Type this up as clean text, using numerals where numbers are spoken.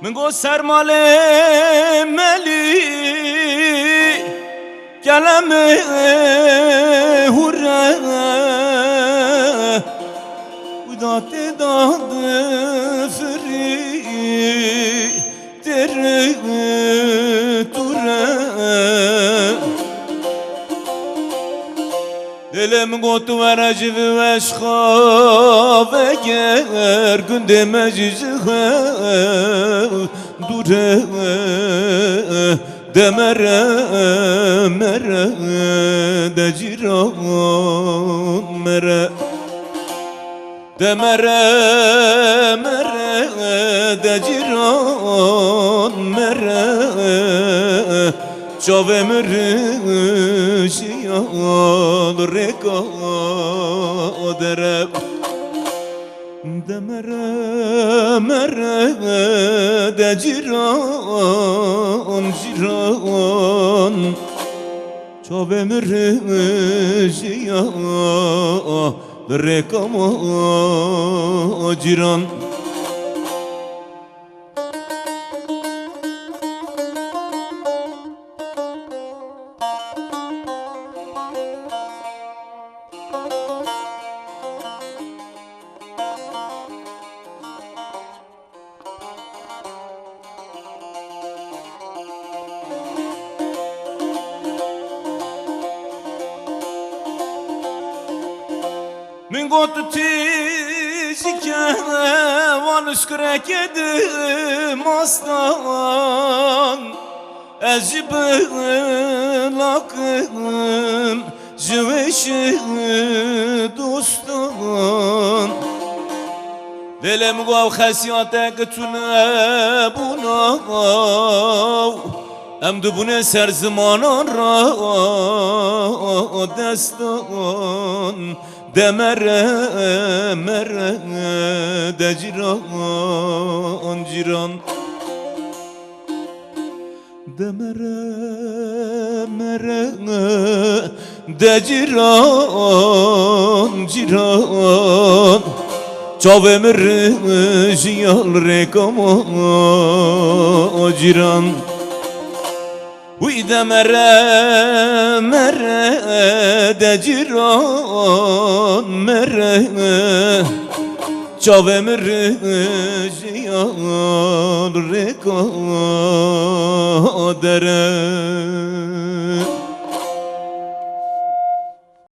من گو سرمال ملی کلم هوره و داد فری تره توره دلم گوت و رجب و اشخاف اگر گنده مجیجه دوره دمره مره دجیران مره دمره مره دجیران مره چاوه مره شیال رکا درب دمره مره دجیران جیران چاوه مره شیال رکا جیران من قلت تيجيك ونشكرك مستان أجيب لكم جوش دوستان دلم قو خسياتك تنبونا ام دبونه سر زمانان را دستان دمره مره دجیران جیران دمره مره دجیران جیران چاوه مره جیال رکام جیران وی دمره مره دجیران مره چاوه مره جیال رکا دره